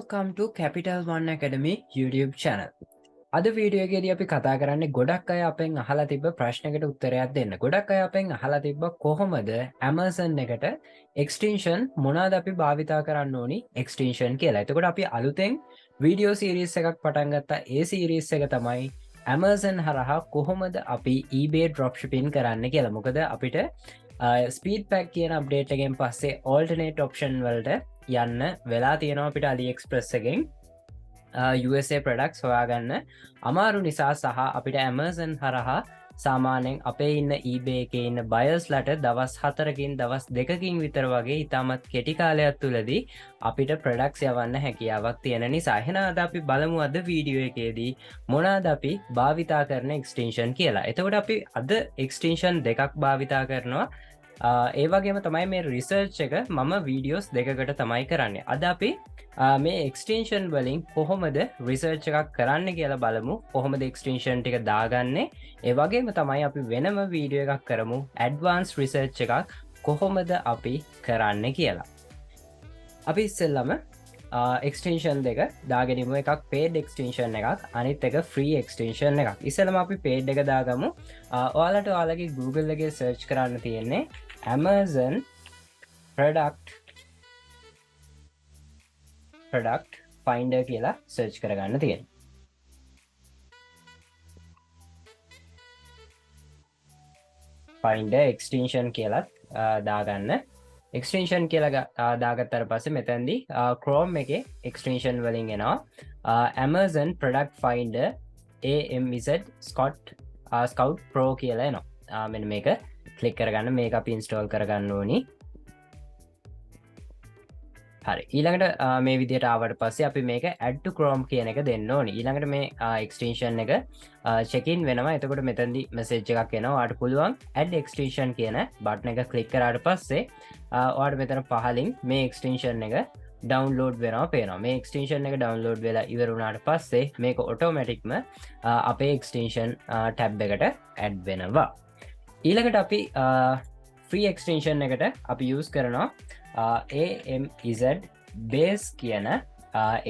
Welcome to Capital One Academy YouTube channel. අද video එකේදී අපි කතා කරන්නේ ගොඩක් අය අපෙන් අහලා තිබ්බ ප්‍රශ්නයකට උත්තරයක් දෙන්න. ගොඩක් අය අපෙන් අහලා තිබ්බ කොහොමද Amazon එකට extension මොනවාද අපි භාවිතා කරන්න ඕනි extension කියලා. එතකොට අපි අලුතෙන් වීඩියෝ සීරීස් එකක් පටන් ගත්තා. ඒ සීරීස් එක තමයි Amazon හරහා කොහොමද අපි eBay dropshipping කරන්න කියලා. මොකද අපිට SpeedPak කියන අප්ඩේට් එකෙන් පස්සේ alternate option වලට යන්න වෙලා තියෙනවා අපිට AliExpress එකෙන් USA products හොයාගන්න අමාරු නිසා සහ අපිට Amazon හරහා සාමාන්‍යයෙන් අපේ ඉන්න eBay එකේ ඉන්න buyers ලට දවස් 4කින් දවස් 2කින් විතර වගේ ඉතාමත් කෙටි කාලයක් තුලදී අපිට products යවන්න හැකියාවක් තියෙන නිසා එහෙනම් අද අපි බලමු අද වීඩියෝ එකේදී මොනවාද අපි භාවිතා කරන extension කියලා. එතකොට අපි අද extension දෙකක් භාවිතා කරනවා. ඒ වගේම තමයි මේ රිසර්ච් එක මම වීඩියෝස් දෙකකට තමයි කරන්නේ. අද අපි මේ එක්ස්ටෙන්ෂන් වලින් කොහොමද රිසර්ච් එකක් කරන්න කියලා බලමු. කොහොමද එක්ස්ටෙන්ෂන් ටික දාගන්නේ. ඒ වගේම තමයි අපි වෙනම වීඩියෝ එකක් කරමු ඇඩ්වාන්ස් රිසර්ච් එකක් කොහොමද අපි කරන්න කියලා. අපි ඉස්සෙල්ලම එක්ස්ටෙන්ෂන් දෙක දාගෙනමු. එකක් paid extension එකක් අනිත් එක free extension එකක්. ඉස්සෙල්ලම අපි paid එක දාගමු. ඔයාලට ඔයාලගේ Google එකේ search කරන්න තියෙන්නේ Amazon product finder කියලා search කරගන්න තියෙනවා. finder extension කියලා දාගන්න. extension කියලා දාගත්තට පස්සේ මෙතනදී Chrome එකේ extension වලින් එනවා Amazon product finder AMZ Scout Pro කියලා එනවා. මෙන්න මේක ක්ලික් කරගන්න. මේක අපි install කරගන්න ඕනි. හරි. ඊළඟට මේ විදිහට ආවට පස්සේ අපි මේක add to Chrome කියන එක දෙන්න ඕනි. ඊළඟට මේ extension එක check in වෙනවා. එතකොට මෙතනදී message එකක් එනවා. ඔයාලට පුළුවන් add extension කියන button එක click කරාට පස්සේ ඔයාලට මෙතන පහලින් මේ extension එක download වෙනවා පේනවා. මේ extension එක download වෙලා ඉවර වුණාට පස්සේ මේක automaticම අපේ extension tab එකට add වෙනවා. ඊළඟට අපි free extension එකට අපි use කරනවා AMZ base කියන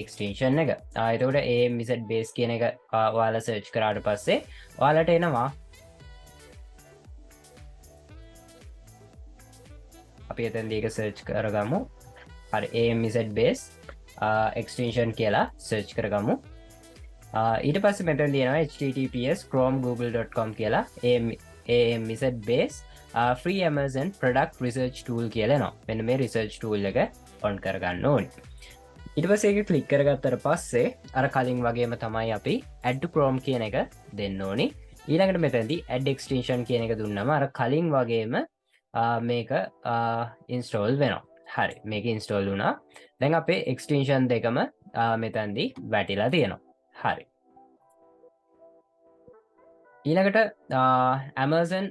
extension එක. එතකොට AMZ base කියන එක ඔයාලා search කරාට පස්සේ ඔයාලට එනවා අපි එතනදී ඒක search කරගමු. හරි. AMZ base extension කියලා search කරගමු. ඊට පස්සේ මෙතනදී එනවා https chrome.google.com කියලා AMZ base free Amazon product research tool කියලා එනවා. මෙන්න මේ research tool එක on කරගන්න ඕනේ. ඊට පස්සේ ඒක click කරගත්තට පස්සේ අර කලින් වගේම තමයි අපි add to Chrome කියන එක දෙන්න ඕනේ. ඊළඟට මෙතනදී add extension කියන එක දුන්නම අර කලින් වගේම මේක install වෙනවා. හරි. මේක install වුණා. දැන් අපේ extension දෙකම මෙතනදී වැටිලා තියෙනවා. හරි. ඊළඟට Amazon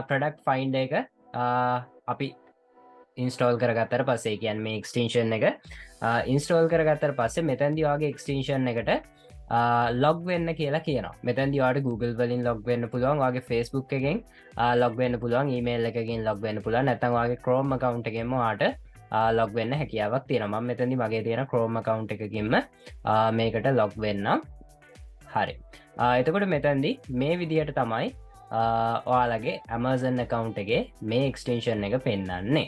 product finder එක අපි install කරගත්තට පස්සේ කියන්නේ මේ extension එක install කරගත්තට පස්සේ මෙතනදී ඔයාගේ extension එකට log වෙන්න කියලා කියනවා. මෙතනදී ඔයාලට Google වලින් log වෙන්න පුළුවන්, ඔයාගේ Facebook එකෙන් log වෙන්න පුළුවන්, email එකකින් log වෙන්න පුළුවන්, නැත්නම් ඔයාගේ Chrome account එකෙන්ම ඔයාලට log වෙන්න හැකියාවක් තියෙනවා. මම මෙතනදී මගේ තියෙන Chrome account එකකින්ම මේකට log වෙන්න. හරි. එතකොට මෙතනදී මේ විදිහට තමයි ඔයාලගේ Amazon account එකේ මේ extension එක පෙන්වන්නේ.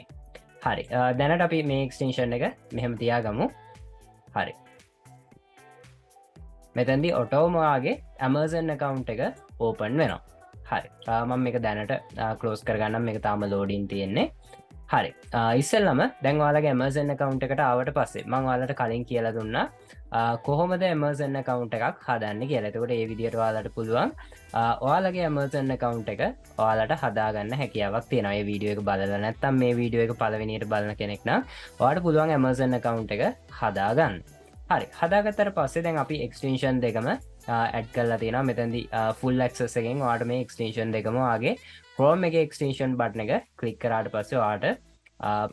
හරි. දැනට අපි මේ extension එක මෙහෙම තියාගමු. හරි. මෙතනදී ඔටෝම ඔයාගේ Amazon account එක open වෙනවා. හරි. මම මේක දැනට close කරගන්නම්. මේක තාම loading තියෙන්නේ. හරි. ඉස්සෙල්ලම දැන් ඔයාලගේ Amazon account එකට ආවට පස්සේ මම ඔයාලට කලින් කියලා දුන්නා කොහොමද Amazon account එකක් හදන්නේ කියලා. එතකොට මේ විදිහට ඔයාලට පුළුවන් ඔයාලගේ Amazon account එක ඔයාලට හදාගන්න හැකියාවක් තියෙනවා. මේ වීඩියෝ එක බලලා නැත්නම් මේ වීඩියෝ එක පළවෙනියට බලන කෙනෙක් නම් ඔයාලට පුළුවන් Amazon account එක හදාගන්න. හරි. හදාගත්තට පස්සේ දැන් අපි extension දෙකම add කරලා තියෙනවා. මෙතනදී full access එකෙන් ඔයාලට මේ extension දෙකම ඔයාගේ Chrome එකේ extension button එක click කරාට පස්සේ ඔයාලට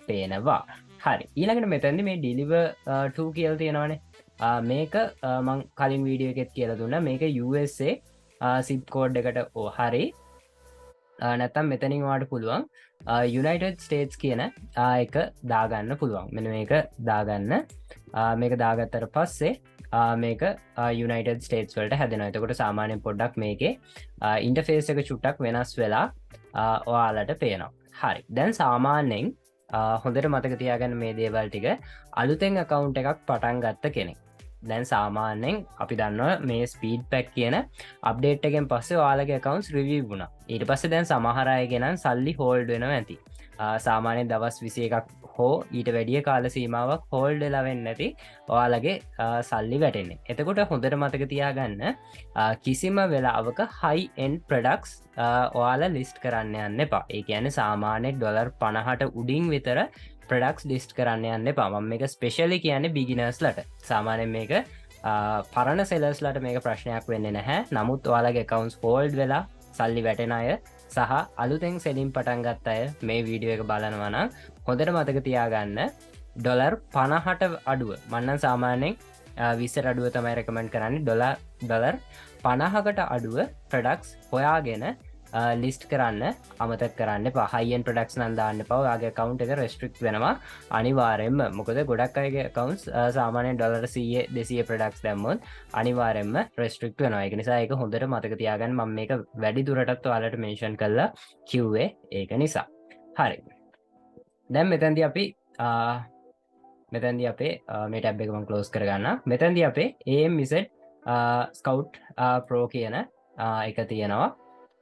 පේනවා. හරි. ඊළඟට මෙතනදී මේ deliver to කියලා තියෙනවානේ. මේක මං කලින් වීඩියෝ එකෙත් කියලා දුන්නා. මේක USA zip code එකට හරි නැත්තම් මෙතනින් වාට පුළුවන් United States කියන එක දාගන්න පුළුවන් මෙන මේක දාගන්න මේක දාගත්තර පස්සේ මේක United States වලට හැදෙන එතකොට සාමාන්‍ය පොඩ්ඩක් මේකේ ඉන්ටර්ෆේස් එක චුට්ටක් වෙනස් වෙලා ඔයාලට පේනවා හරි දැන් සාමාන්‍යයෙන් හොඳට මතක තියාගන්න මේ දේවල් ටික අලුතෙන් account එකක් පටන් ගත්ත කෙනෙක් දැන් සාමාන්‍යයෙන් අපි දන්නවා මේ SpeedPak කියන අප්ඩේට් එකෙන් පස්සේ ඔයාලගේ accounts review වුණා. ඊට පස්සේ දැන් සමහර අයගේ නම් සල්ලි hold වෙනවා ඇති. සාමාන්‍යයෙන් දවස් 21ක් හෝ ඊට වැඩිය කාල සීමාවක් hold වෙලා වෙන්නේ නැති ඔයාලගේ සල්ලි වැටෙන්නේ. එතකොට හොඳට මතක තියාගන්න කිසිම වෙලාවක high end products ඔයාලා list කරන්න යන්න එපා. ඒ කියන්නේ සාමාන්‍ය $50ට උඩින් විතර ප්‍රඩක්ස් ලිස්ට් කරන්න යන්න එපා මම මේක ස්පෙෂලි කියන්නේ බිගිනර්ස්ලට සාමාන්‍යයෙන් මේක පරණ සෙලර්ස්ලට මේක ප්‍රශ්නයක් වෙන්නේ නැහැ නමුත් ඔයාලගේ accounts hold වෙලා සල්ලි වැටෙන අය සහ අලුතෙන් සෙලින් පටන් ගත්ත අය මේ වීඩියෝ එක බලනවා නම් හොඳට මතක තියාගන්න $50ට අඩුව මම නම් සාමාන්‍යයෙන් 20ට අඩුව තමයි රෙකමන්ඩ් කරන්නේ $50කට අඩුව ප්‍රොඩක්ට්ස් හොයාගෙන ලිස්ට් කරන්න අමතක කරන්න පහයිෙන් ප්‍රඩක්ස් නන්දාන්න පව යාගේ කවුන්ට එක රෙස්ට්‍රික් වෙනවා අනිවාරෙන්ම මොකද ගොඩක් අයගේ කවන්ස් සාමානයෙන් $100 200 ප්‍රඩක්ස් දැම්මොත් අනිවාරෙන්ම රෙස්ට්‍රික් වෙනවා එක නිසා එක හොඳට මතක තියාගන්න මම මේක වැඩි දුරටත් ඔයාලට මේෂන් කරලා කිව්වේ ඒක නිසා හරි දැන් මෙතැන්දි අපි මෙතැන්දි අපේ මේ ටැබ් එක මම ක්ලෝස් කරගන්න මෙතැන්දි අපේ AMZ ස්කවුට් ප්‍රෝ කියන එක තියෙනවා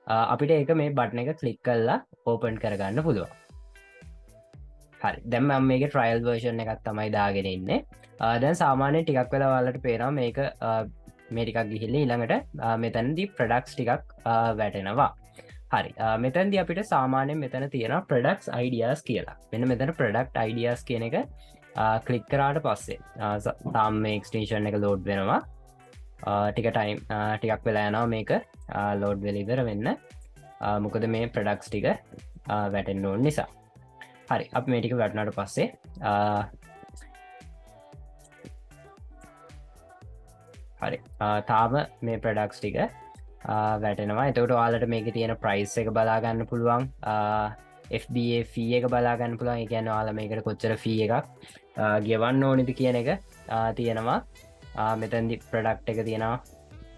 අපිට ඒක මේ බට්න එක ක්ලික් කල්ලා ඕපන් කරගන්න පුළුවන් හරි දැම් මේක ට්‍රයිල් වර්ෂන් එකත් තමයි දාගෙන ඉන්න දැන් සාමානය ටිකක් වෙලා වලට පේනවා මේක මේටිකක් ගිහිල්ල ඊළඟට මෙතැන්දි ප්‍රඩක්ස් ටිකක් වැටෙනවා හරි මෙතැන්දි අපිට සාමානයෙන් මෙතන තියෙන ප්‍රඩක්ස් අයිඩියස් කියලා මෙන්න මෙතන ප්‍රඩක්් අයිඩියස් කියන එක ක්ලික් කරාට පස්සේ තාම් එක්ස්ටේෂන් එක ලෝඩ් වෙනවා ටික ටයිම් ටිකක් වෙලා යනවා මේක ලෝඩ් වෙලිවර වෙන්න මොකද මේ ප්‍රඩක්ස් ටික වැටෙන් ඕන් නිසා හරි අප මේටික වැටනට පස්සේ හරි තාම මේ ප්‍රඩක්ස් ටික වැටෙනවා එතකට ඔයාලට මේක තියෙන ප්‍රයිස් එක බලාගන්න පුළුවන් FBA ෆී එක බලාගන්න පුළුවන් එකන්න ඔයාල මේකට කොච්චර ෆී එකක් ගෙවන්න ඕනිද කියන එක තියෙනවා මෙතැදි ප්‍රඩක්් එක තියෙනවා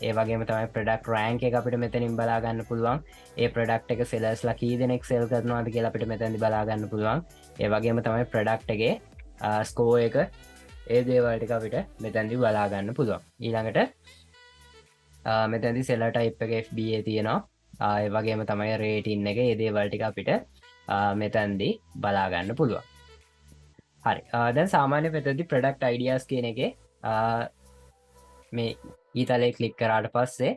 ඒ වගේම තමයි ප්‍රඩක්් රෑන්ක එක අපිට මෙතනින් බලාගන්න පුළුවන් ඒ ප්‍රඩක්් එක සෙලස් ලකී දෙනෙක් සෙල් කරනවාද කියලා අපිට මෙතැදි බලාගන්න පුළුවන් ඒ වගේම තමයි ප්‍රඩක්් එකගේ ස්කෝ එක ඒ දේවල්ටික අපිට මෙතැදි බලාගන්න පුළුවන් ඊළඟට මෙතැදි සෙල ටයිප් එක FBA තියෙනවා ඒ වගේම තමයි රේටින් එක ඒ දේවල්ටික අපිට මෙතැන්දි බලාගන්න පුළුවන් හරි දැන් සාමාන්‍ය මෙතැදි ප්‍රඩක්් අයිඩියස් කියන එක මේ ඊතලේ කලික් කරාට පස්සේ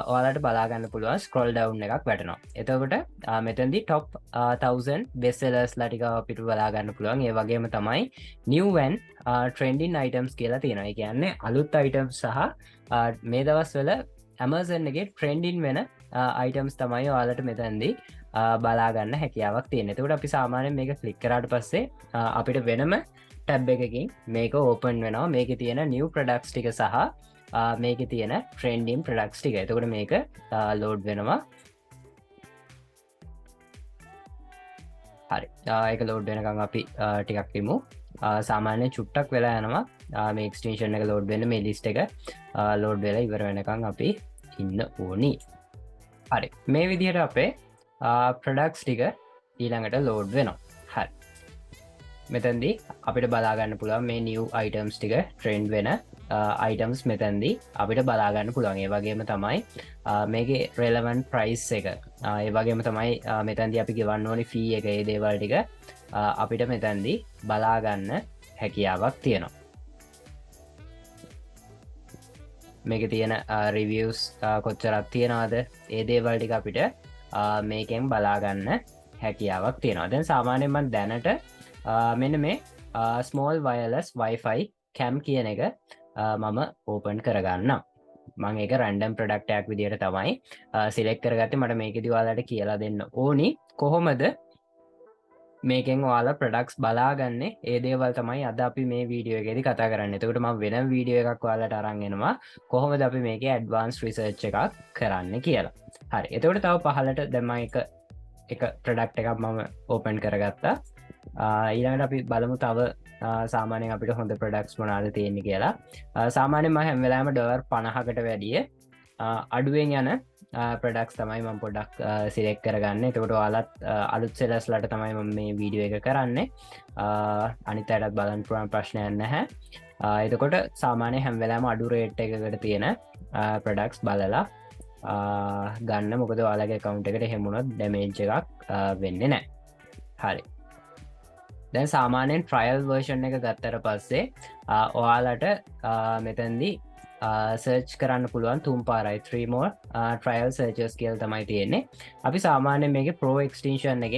ඔයාලට බලාගන්න පුළුවන් ස්ක්‍රෝල් ඩවුන් එකක් වැටනවා එතකොට මෙතැදි ටොප් 1000 බෙස්සලර්ස් ලටික අපිට බලාගන්න පුළුවන් ඒ වගේම තමයි නිවන් ට්‍රෙන්ඩින් අයිටම්ස් කියලා තියෙනවා කියන්නේ අලුත් අයිටම් සහ මේ දවස් වල Amazon එකේ ට්‍රෙන්ඩින් වෙන අයිටම්ස් තමයි ඔයාලට මෙතැන්දි බලාගන්න හැකියාවක් තියෙන එතකොට අපි සාමාන්‍යයෙන් මේක ක්ලික් කරාට පස්සේ අපිට වෙනම ටැබ් එකකින් මේක ඕපන් වෙනවා මේක තියෙන නිව් ප්‍රඩක්ස් ටික සහ මේක තියෙන ට්‍රෙන්ඩිම් ප්‍රඩක්ස් ටික එතකොට මේක ලෝඩ් වෙනවා හරි ඒක ලෝඩ් වෙනකම් අපි ටිකක් තිමු සාමාන්‍ය චුට්ටක් වෙලා යනවා මේ එක්ස්ටේෂන් එක ලෝඩ් වෙන මේ ලිස්ට් එක ලෝඩ් වෙලා ඉවර වෙනකම් අපි ඉන්න ඕනි හරි මේ විදිහට අපේ ප්‍රඩක්ස් ටික ඊළඟට ලෝඩ් වෙනවා හරි මෙතැන්දි අපිට බලාගන්න පුළුවන් මේ නිව් අයිටම්ස් ටික ට්‍රෙන්ඩ් වෙන අයිටම්ස් මෙතැන්දි අපිට බලාගන්න පුළුවන් ඒ වගේම තමයි මේකේ රෙලවන් ප්‍රයිස් එක ඒ වගේම තමයි මෙතැන්දි අපි ගෙවන්න ඕනි ෆී එක ඒ දේවල් ටික අපිට මෙතැන්දි බලාගන්න හැකියාවක් තියෙනවා මේක තියෙන රිවියස් කොච්චරක් තියෙනවාද ඒ දේවල් ටික අපිට මේකෙන් බලාගන්න හැකියාවක් තියෙනවා දැන් සාමාන්‍යයෙන් දැනට මෙන්න මේ ස්මෝල් වයලස් වයිෆයි කැම් කියන එක මම ඕපන් කරගන්න මං එක රැන්ඩම් ප්‍රඩක්ටයක් විදියට තමයි සිලෙක් කරගත මට මේක දිවාලට කියලා දෙන්න ඕනි කොහොමද මේකෙන් වාලා ප්‍රඩක්ස් බලාගන්න ඒ දේවල් තමයි අද අපි මේ වීඩියෝ එකෙදි කතා කරන්න එතකට ම වෙන වීඩියෝ එකක් වාලට අරන්ගෙනවා කොහොමද අපි මේක ඇඩ්වාන්ස් රිසර්ච් එකක් කරන්න කියලා හරි එතකට තව පහලට දෙම එක එක ප්‍රඩක්් එකක් මම ඕපන් කරගත්තා ඊළඟට අපි බලමු තව සාමානයෙන් අපිට හොඳ ප්‍රඩක්ස් මොනාද තියෙන්නේ කියලා සාමානයෙන් ම හැම්වෙලාම ඩොර් 50කට වැඩිය අඩුවෙන් යන ප්‍රඩක්ස් තමයි මම පොඩක් සිරෙක් කරගන්න එතකොට ඔයාලත් අලුත් සෙලස් ලට තමයි මම මේ වීඩියෝ එක කරන්නේ අනිත් අයටත් බලන්න පුළුවන් ප්‍රශ්නයක් නැහැ එතකොට සාමාන්‍ය හැම්වෙලාම අඩු රේට් එකකට තියෙන ප්‍රඩක්ස් බලලා ගන්න මොකද ඔයාලගේ කවුන්ට් එකට හෙමුණොත් ඩැමේජ් එකක් වෙන්නේ නැහැ හරි දැන් සාමාන්‍යයෙන් ට්‍රයල් වර්ෂන් එක ගත්තට පස්සේ ඔයාලට මෙතැන්දි සර්ච් කරන්න පුළුවන් තුම් පාරයි 3 more ට්‍රයල් සර්චස් කියල් තමයි තියෙන්නේ අපි සාමාන්‍ය මේක ප්‍රෝ එක්ස්ටේෂන් එක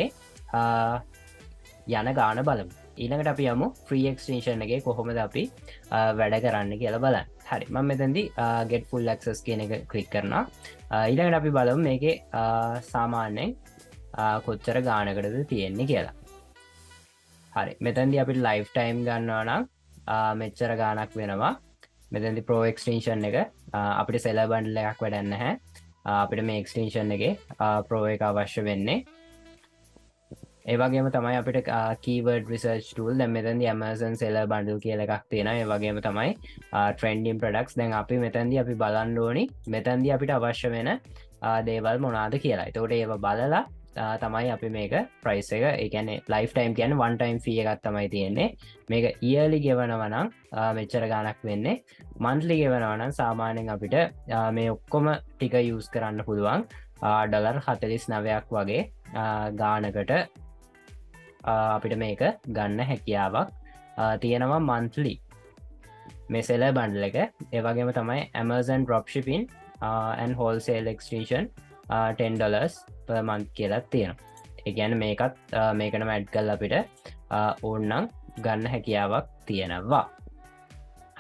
යන ගාන බලමු ඊළඟට අපි යමු ෆ්‍රී එක්ස්ටේෂන් එක කොහොමද අපි වැඩ කරන්න කියලා බලන්න හරි මම මෙතැන්දි get full access කියන එක ක්ලික් කරනවා ඊළඟට අපි බලමු මේකේ සාමාන්‍යයෙන් කොච්චර ගානකටද තියෙන්නේ කියලා හරි මෙතැන්දි අපිට ලයිෆ් ටයිම් ගන්නවා නම් මෙච්චර ගානක් වෙනවා මෙතැදි ප්‍රෝ එක්ස්ටේෂන් එක අපිට සෙල බන්ඩල එකක් වැඩන්න හැ අපිට මේ එක්ස්ටේෂන් එක ප්‍රෝ එක අවශ්‍ය වෙන්නේ ඒවගේම තමයි අපිට කීවර්ඩ් රිසර්ච් ටූල් දැන් මෙතැන්දි Amazon seller bundle කියලා එකක් තියෙනවා ඒ වගේම තමයි trending products දැන් අපි මෙතැන්දි අපි බලන්න ඕනි මෙතැන්දි අපිට අවශ්‍ය වෙන දේවල් මොනවාද කියලා. එතකොට ඒව බලලා තමයි අපි මේක ප්‍රයිස් එක ඒ කියන්නේ ලයිෆ් ටයිම් කියන්නේ one time fee එකක් තමයි තියෙන්නේ. මේක yearly ගෙවනවා නම් මෙච්චර ගාණක් වෙන්නේ. monthly ගෙවනවා නම් සාමාන්‍යයෙන් අපිට මේ ඔක්කොම ටික use කරන්න පුළුවන් $49ක් වගේ ගාණකට අපිට මේක ගන්න හැකියාවක් තියෙනවා monthly මේ seller bundle එක ඒ වගේම තමයි Amazon Dropshipping and Wholesale Extension $10 per month කියලා තියෙනවා. ඒ කියන්නේ මේකටම ඇඩ් කරලා අපිට ඕනනම් ගන්න හැකියාවක් තියෙනවා.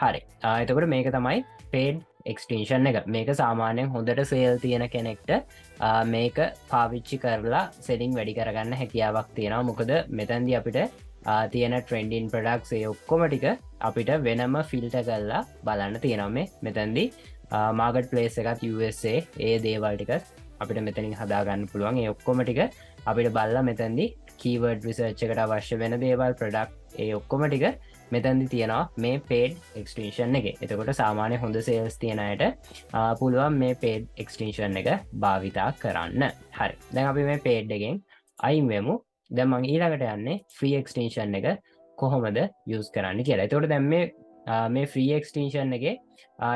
හරි. එතකොට මේක තමයි paid extension එක. මේක සාමාන්‍යයෙන් හොඳට sale තියෙන කෙනෙක්ට මේක පාවිච්චි කරලා selling වැඩි කරගන්න හැකියාවක් තියෙනවා. මොකද මෙතනදී අපිට තියෙන trending products ඒ ඔක්කොම ටික අපිට වෙනම filter කරලා බලන්න තියෙනවා. මෙතනදී market place එකත් USA ඒ දේවල් ටික අපිට මෙතනින් හදාගන්න පුළුවන්. ඒ ඔක්කොම ටික අපිට බලලා මෙතනදී keyword research එකට අවශ්‍ය වෙන දේවල් product ඒ ඔක්කොම ටික මෙතැන්දි තියෙනවා මේ paid extension එක. එතකොට සාමාන්‍ය හොඳ sales තියෙන අයට පුළුවන් මේ paid extension එක භාවිතා කරන්න. හරි. දැන් අපි මේ paid එකෙන් අයින් වෙමු. දැන් මම ඊළඟට යන්නේ free extension එක කොහොමද use කරන්න කියලා. එතකොට දැන් මේ free extension එකේ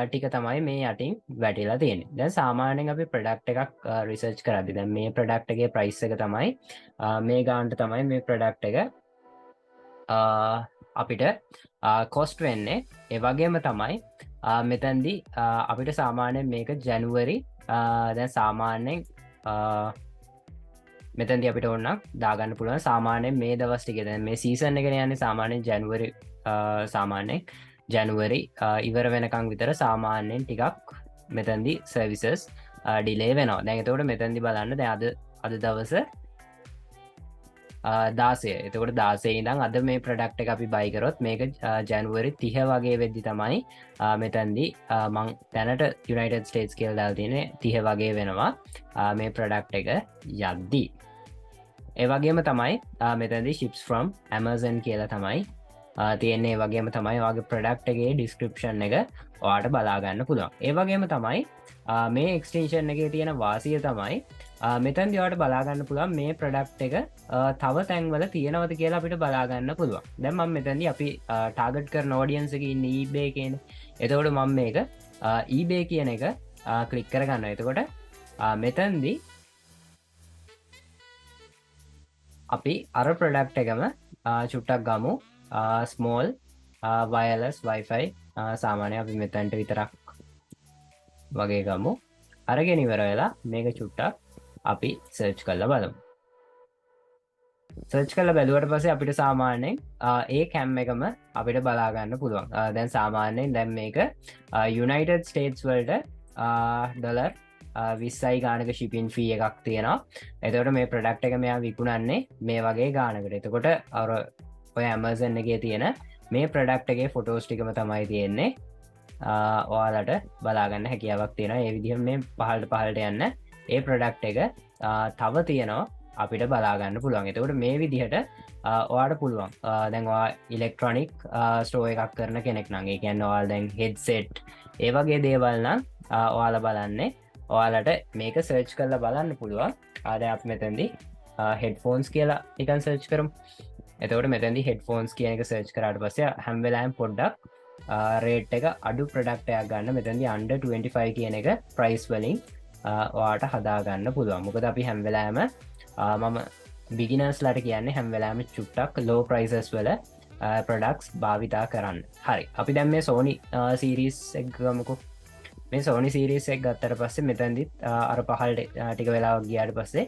ටික තමයි මේ යටින් වැටිලා තියෙන්නේ. දැන් සාමාන්‍යයෙන් අපි product එකක් research කරද්දී දැන් මේ product එකේ price එක තමයි මේ ගානට තමයි මේ product එක අපිට කොස්ට් වෙන්නේ. ඒ වගේම තමයි මෙතනදී අපිට සාමාන්‍යයෙන් මේක ජනවරි දැන් සාමාන්‍යයෙන් මෙතනදී අපිට ඕන දාගන්න පුළුවන් සාමාන්‍යයෙන් මේ දවස් ටික දැන් මේ සීසන් එක යන්නේ සාමාන්‍යයෙන් ජනවරි ඉවර වෙනකන් විතර සාමාන්‍යයෙන් ටිකක් මෙතනදී සර්විසස් ඩිලේ වෙනවා. දැන් එතකොට මෙතනදී බලන්න දැන් අද දවස 16 එතකොට 16 ඉඳන් අද මේ ප්‍රොඩක්ට් එක අපි buy කරොත් මේක ජනවරි 30 වගේ වෙද්දි තමයි මෙතනදී මම දැනට United States කියලා දාලා තියෙන්නේ 30 වගේ වෙනවා මේ ප්‍රොඩක්ට් එක යද්දි. ඒ වගේම තමයි මෙතනදී ships from Amazon කියලා තමයි තියෙන්නේ. ඒ වගේම තමයි ඔයාගේ ප්‍රොඩක්ට් එකේ description එක ඔයාලට බලා ගන්න පුළුවන්. ඒ වගේම තමයි මේ එක්ස්ටෙන්ෂන් එකේ තියෙන වාසිය තමයි මෙතනදී ඔයාලට බලා ගන්න පුළුවන් මේ ප්‍රොඩක්ට් එක තව තැන්වල තියෙනවද කියලා අපිට බලා ගන්න පුළුවන්. දැන් මම මෙතනදී අපි ටාගට් කරන ඔඩියන්ස් එකේ ඉන්නේ eBay කියන්නේ. එතකොට මම මේක eBay කියන එක ක්ලික් කරගන්නවා. එතකොට මෙතනදී අපි අර ප්‍රොඩක්ට් එකම චුට්ටක් ගමු. small wireless wifi සාමාන්‍ය අපි මෙතනට විතරක් වගේ ගමු. අරගෙන ඉවර වෙලා මේක චුට්ටක් අපි සර්ච් කරලා බලමු. සර්ච් කරලා බැලුවට පස්සේ අපිට සාමාන්‍යයෙන් ඒ කැම් එකම අපිට බලා ගන්න පුළුවන්. දැන් සාමාන්‍යයෙන් දැන් මේක United States වලට ඩොලර් 20යි ගානක shipping fee එකක් තියෙනවා. එතකොට මේ ප්‍රොඩක්ට් එක මෙයා විකුණන්නේ මේ වගේ ගානකට. එතකොට අර ඔය Amazon එකේ තියෙන මේ ප්‍රොඩක්ට් එකේ ෆොටෝස් ටිකම තමයි තියෙන්නේ. ඔයාලට බලා ගන්න හැකියාවක් තියෙනවා. ඒ විදිහට මේ පහළට යන්න ඒ ප්‍රොඩක්ට් එක තව තියෙනවා අපිට බලාගන්න පුළුවන්. එතකොට මේ විදිහට ඔයාට පුළුවන් දැන්වා ඉලෙක්ට්‍රොනික් ස්ටෝ එකක් කරන කෙනෙක් නම් ඒ කියන්නේ ඔයාලා දැන් හෙඩ්සෙට් ඒ වගේ දේවල් නම් ඔයාලා බලන්නේ ඔයාලට මේක සර්ච් කරලා බලන්න පුළුවන්. ආද අපි මෙතනදී හෙඩ්ෆෝන්ස් කියලා නිකන් සර්ච් කරමු. එතකොට මෙතනදී හෙඩ්ෆෝන්ස් කියන එක සර්ච් කරාට පස්සේ හැම වෙලාවෙම පොඩ්ඩක් රේට් එක අඩු ප්‍රොඩක්ට් එකක් ගන්න. මෙතනදී under 25 කියන එක ප්‍රයිස් වලින් ඔයාට හදා ගන්න පුළුවන්. මොකද අපි හැම වෙලාවෙම මම බිගිනර්ස් ලට කියන්නේ හැම වෙලාවෙම චුට්ටක් ලෝ ප්‍රයිසස් වල ප්‍රොඩක්ට්ස් භාවිතා කරන්න. හරි. අපි දැන් මේ Sony සීරීස් එක ගමුකෝ. මේ Sony සීරීස් එක ගත්තට පස්සේ මෙතනදිත් අර පහළට ටික වෙලාවක් ගියාට පස්සේ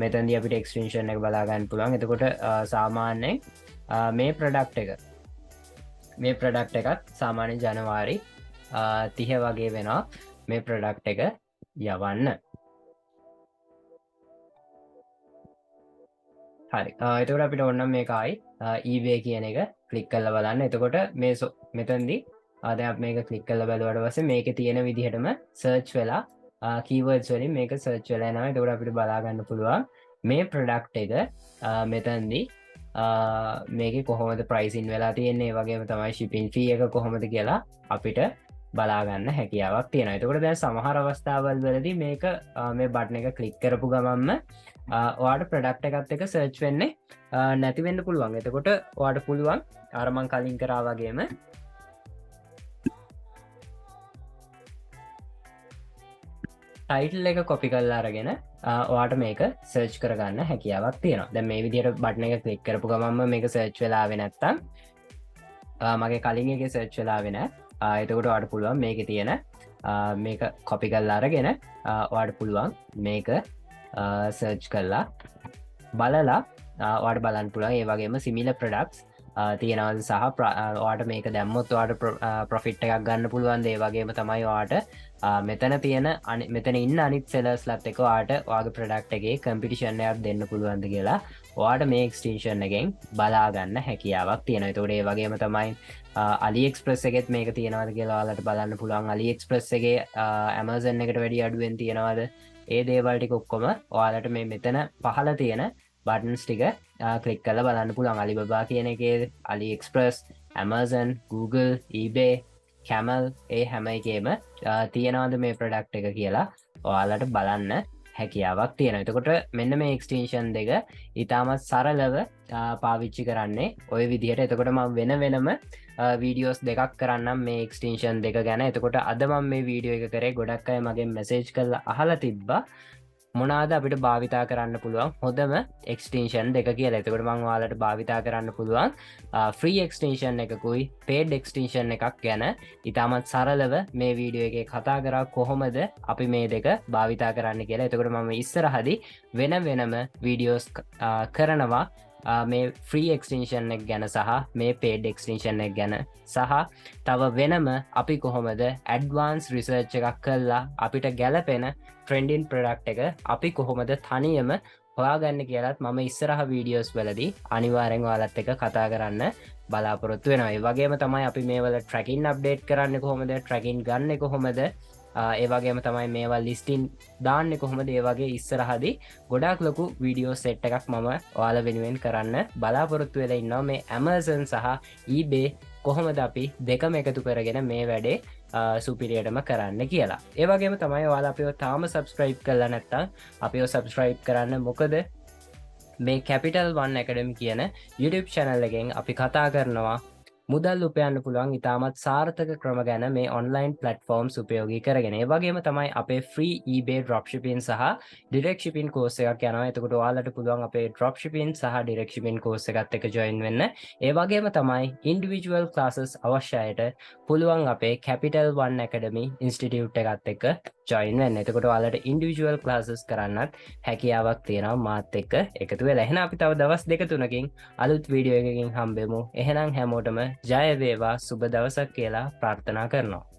මෙතනදී අපිට එක්ස්ටෙන්ෂන් එක බලා ගන්න පුළුවන්. එතකොට සාමාන්‍යයෙන් මේ ප්‍රොඩක්ට් එකත් සාමාන්‍ය ජනවාරි 30 වගේ වෙනවා මේ ප්‍රොඩක්ට් එක යවන්න. හරි. එතකොට අපිට ඕනම් මේකයි eBay කියන එක ක්ලික් කරලා බලන්න. එතකොට මේ මෙතනදී දැන් අපි මේක ක්ලික් කරලා බලුවාට පස්සේ මේකේ තියෙන විදිහටම සර්ච් වෙලා keywords වලින් මේක සර්ච් වෙලා යනවා. එතකොට අපිට බලා ගන්න පුළුවන් මේ ප්‍රොඩක්ට් එක මෙතනදී මේකේ කොහොමද ප්‍රයිසින් වෙලා තියෙන්නේ, ඒ වගේම තමයි shipping fee එක කොහොමද කියලා අපිට බලා ගන්න හැකියාවක් තියෙනවා. එතකොට දැන් සමහර අවස්ථාවල් වලදී මේක මේ බටන් එක ක්ලික් කරපු ගමන්ම ඔයාට ප්‍රොඩක්ට් එකත් එක්ක සර්ච් වෙන්නේ නැති වෙන්න පුළුවන්. එතකොට ඔයාට පුළුවන් අර මං කලින් කරා වගේම ටයිටල් එක කොපි කරලා අරගෙන ඔයාට මේක සර්ච් කරගන්න හැකියාවක් තියෙනවා. දැන් මේ විදිහට බටන් එක ක්ලික් කරපු ගමන්ම මේක සර්ච් වෙලා ආවේ නැත්තම් මගේ කලින් එකේ සර්ච් වෙලා ආවේ නැහැ. එතකොට ඔයාට පුළුවන් මේකේ තියෙන මේක කොපි කරලා අරගෙන ඔයාට පුළුවන් මේක සර්ච් කරලා බලලා ඔයාට බලන්න පුළුවන් ඒ වගේම සිමිලර් ප්‍රොඩක්ට්ස් තියෙනවද සහ ඔයාට මේක දැම්මොත් ඔයාට ප්‍රොෆිට් එකක් ගන්න පුළුවන්. ඒ වගේම තමයි ඔයාට මෙතන තියෙන මෙතන ඉන්න අනිත් සෙලර්ස්ලත් එක්ක ඔයාට ඔයාගේ ප්‍රොඩක්ට් එකේ කම්පිටිෂන් එකක් දෙන්න පුළුවන්ද කියලා ඔයාට මේ එක්ස්ටෙන්ෂන් එකෙන් බලා ගන්න හැකියාවක් තියෙනවා. ඒතකොට ඒ වගේම තමයි AliExpress එකෙත් මේක තියෙනවද කියලා ඔයාලට බලන්න පුළුවන්. AliExpress එකේ Amazon එකට වැඩිය අඩුවෙන් තියෙනවද? ඒ දේවල් ටික ඔක්කොම ඔයාලට මේ මෙතන පහළ තියෙන බටන්ස් ටික ක්ලික් කරලා බලන්න පුළුවන්. Alibaba කියන එකේ AliExpress, Amazon, Google, eBay, Camel ඒ හැම එකේම තියෙනවද මේ ප්‍රොඩක්ට් එක කියලා ඔයාලට බලන්න හැකියාවක් තියෙනවා. එතකොට මෙන්න මේ එක්ස්ටෙන්ෂන් දෙක ඉතාමත් සරලව පාවිච්චි කරන්නේ ওই විදිහට. එතකොට මම වෙනම වීඩියෝස් දෙකක් කරන්නම් මේ එක්ස්ටෙන්ෂන් දෙක ගැන. එතකොට අද මම මේ වීඩියෝ එක කරේ ගොඩක් අය මගෙන් මෙසේජ් කරලා අහලා තිබ්බා මොනවාද අපිට භාවිතා කරන්න පුළුවන් හොඳම එක්ස්ටෙන්ෂන් දෙක කියලා. එතකොට මම ඔයාලට භාවිතා කරන්න පුළුවන් ෆ්‍රී එක්ස්ටෙන්ෂන් එකකුයි පේඩ් එක්ස්ටෙන්ෂන් එකක් ගැන ඉතාමත් සරලව මේ වීඩියෝ එකේ කතා කරා කොහොමද අපි මේ දෙක භාවිතා කරන්න කියලා. එතකොට මම ඉස්සරහදී වෙනම වීඩියෝස් කරනවා මේ ෆ්‍රී එක්ස්ටෙන්ෂන් එක ගැන සහ මේ පේඩ් එක්ස්ටෙන්ෂන් එක ගැන සහ තව වෙනම අපි කොහොමද ඇඩ්වාන්ස් රිසර්ච් එකක් කරලා අපිට ගැලපෙන ට්‍රෙන්ඩින් ප්‍රොඩක්ට් එක අපි කොහොමද තනියම හොයාගන්න කියලාත් මම ඉස්සරහ වීඩියෝස් වලදී අනිවාර්යෙන් ඔයාලත් එක්ක කතා කරන්න බලාපොරොත්තු වෙනවා. ඒ වගේම තමයි අපි මේවල ට්‍රැකින් අප්ඩේට් කරන්නේ කොහොමද, ට්‍රැකින් ගන්න කොහොමද, ඒ වගේම තමයි මේවා ලිස්ටින් දාන්නේ කොහොමද, ඒ වගේ ඉස්සරහදී ගොඩාක් ලොකු වීඩියෝ සෙට් එකක් මම ඔයාලා වෙනුවෙන් කරන්න බලාපොරොත්තු වෙලා ඉන්නවා. මේ Amazon සහ eBay කොහොමද අපි දෙකම එකතු කරගෙන මේ වැඩේ සුපිරියටම කරන්න කියලා. ඒ වගේම තමයි ඔයාලා අපිව තාම සබ්ස්ක්‍රයිබ් කරලා නැත්නම් අපිව සබ්ස්ක්‍රයිබ් කරන්න. මොකද මේ Capital One Academy කියන YouTube channel එකෙන් අපි කතා කරනවා මුදල් උපයන්න පුළුවන් ඉතාමත් සාර්ථක ක්‍රම ගැන මේ ඔන්ලයින් ප්ලට්ෆෝම්ස් උපයෝගී කරගෙන. ඒ වගේම තමයි අපේ ෆ්‍රී eBay dropshipping සහ direct shipping course එකක් යනවා. එතකොට ඔයාලට පුළුවන් අපේ dropshipping සහ direct shipping course එකත් එක්ක join වෙන්න. ඒ වගේම තමයි individual classes අවශ්‍යයට පුළුවන් අපේ Capital One Academy Institute එකත් එක්ක join වෙන්න. එතකොට ඔයාලට individual classes කරන්නත් හැකියාවක් තියෙනවා මාත් එක්ක එකතු වෙලා. එහෙනම් අපි තව දවස් දෙක තුනකින් අලුත් වීඩියෝ එකකින් හම්බෙමු. එහෙනම් හැමෝටම ජය වේවා, සුබ දවසක් කියලා ප්‍රාර්ථනා කරනවා.